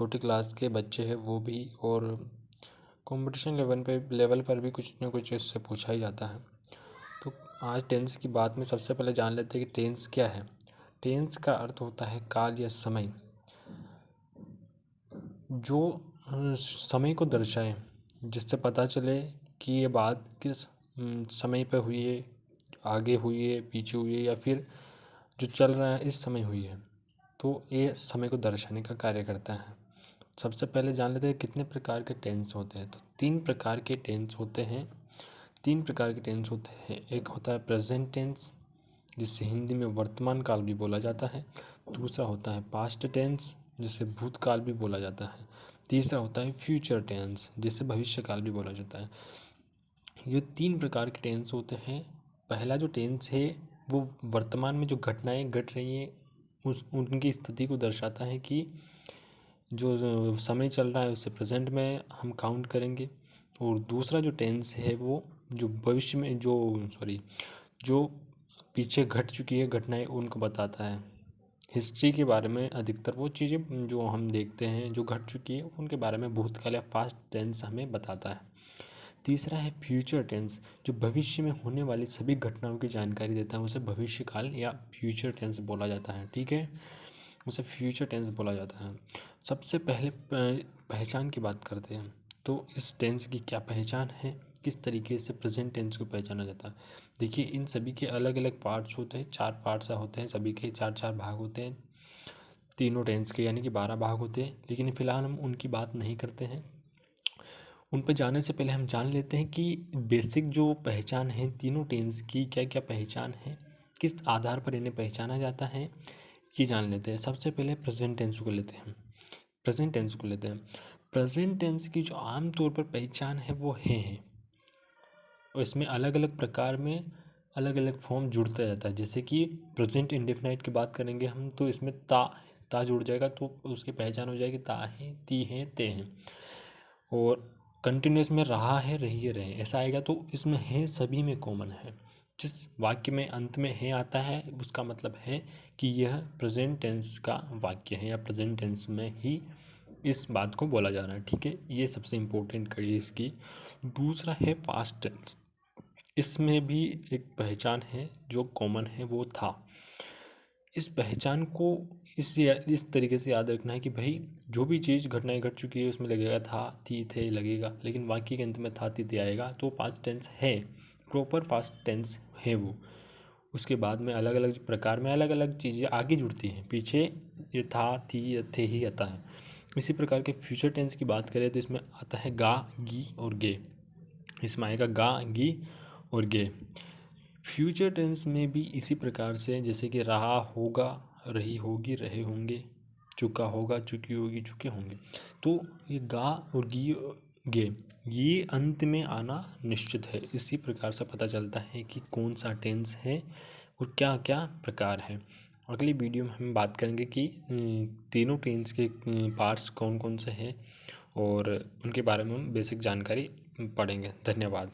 छोटी क्लास के बच्चे हैं वो भी, और कंपटीशन लेवल पर भी कुछ न कुछ इससे पूछा ही जाता है। तो आज टेंस की बात में सबसे पहले जान लेते हैं कि टेंस क्या है। टेंस का अर्थ होता है काल या समय, जो समय को दर्शाए, जिससे पता चले कि ये बात किस समय पर हुई है, आगे हुई है, पीछे हुई है, या फिर जो चल रहा है इस समय हुई है। तो ये समय को दर्शाने का कार्य करता है। सबसे पहले जान लेते हैं कितने प्रकार के टेंस होते हैं। तो तीन प्रकार के टेंस होते हैं। एक होता है प्रेजेंट टेंस, जिसे हिंदी में वर्तमान काल भी बोला जाता है। दूसरा होता है पास्ट टेंस, जिसे भूतकाल भी बोला जाता है। तीसरा होता है फ्यूचर टेंस, जिसे भविष्य काल भी बोला जाता है। ये तीन प्रकार के टेंस होते हैं। पहला जो टेंस है वो वर्तमान में जो घटनाएं घट रही हैं उनकी स्थिति को दर्शाता है कि जो समय चल रहा है उसे प्रेजेंट में हम काउंट करेंगे। और दूसरा जो टेंस है वो जो भविष्य में जो पीछे घट चुकी है घटनाएं उनको बताता है। हिस्ट्री के बारे में अधिकतर वो चीज़ें जो हम देखते हैं जो घट चुकी है उनके बारे में भूतकाल या पास्ट टेंस हमें बताता है। तीसरा है फ्यूचर टेंस, जो भविष्य में होने वाली सभी घटनाओं की जानकारी देता है, उसे भविष्य काल या फ्यूचर टेंस बोला जाता है। ठीक है, उसे फ्यूचर टेंस बोला जाता है। सबसे पहले पहचान की बात करते हैं। तो इस टेंस की क्या पहचान है, किस तरीके से प्रेजेंट टेंस को पहचाना जाता है। देखिए, इन सभी के अलग अलग पार्ट्स होते हैं, 4 पार्ट्स होते हैं, सभी के 4 भाग होते हैं तीनों टेंस के, यानी कि 12 भाग होते हैं। लेकिन फ़िलहाल हम उनकी बात नहीं करते हैं। उन पर जाने से पहले हम जान लेते हैं कि बेसिक जो पहचान है तीनों टेंस की, क्या क्या पहचान है, किस आधार पर इन्हें पहचाना जाता है, ये जान लेते हैं। सबसे पहले प्रेजेंट टेंस को लेते हैं। प्रेजेंट टेंस की जो आम तौर पर पहचान है वो है, और इसमें अलग अलग प्रकार में अलग अलग फॉर्म जुड़ता जाता है। जैसे कि प्रेजेंट इंडेफिनाइट की बात करेंगे हम, तो इसमें ता जुड़ जाएगा, तो उसकी पहचान हो जाएगी ता है, ती है, ते हैं। और कंटिन्यूस में रहा है, रही है, रहे, ऐसा आएगा तो इसमें है सभी में कॉमन है। जिस वाक्य में अंत में है आता है उसका मतलब है कि यह प्रेजेंट टेंस का वाक्य है, या प्रेजेंट टेंस में ही इस बात को बोला जा रहा है। ठीक है, ये सबसे इम्पोर्टेंट कड़ी इसकी। दूसरा है पास्ट टेंस। इसमें भी एक पहचान है जो कॉमन है, वो था। इस पहचान को इस तरीके से याद रखना है कि भाई जो भी चीज़ घटनाएं घट चुकी है उसमें लगेगा था, थी, थे लगेगा, लेकिन वाक्य के अंत में था, थी, थे आएगा तो पास्ट टेंस है, प्रॉपर पास्ट टेंस है वो। उसके बाद में अलग अलग प्रकार में अलग अलग चीज़ें आगे जुड़ती हैं, पीछे ये था, थी, थे ही आता है। इसी प्रकार के फ्यूचर टेंस की बात करें तो इसमें आता है गा, गी और गे। इसमें आएगा गा, गी और गे। फ्यूचर टेंस में भी इसी प्रकार से, जैसे कि रहा होगा, रही होगी, रहे होंगे, चुका होगा, चुकी होगी, चुके होंगे। तो ये गा और गे ये अंत में आना निश्चित है। इसी प्रकार से पता चलता है कि कौन सा टेंस है और क्या क्या प्रकार है। अगली वीडियो में हम बात करेंगे कि तीनों टेंस के पार्ट्स कौन कौन से हैं और उनके बारे में हम बेसिक जानकारी पढ़ेंगे। धन्यवाद।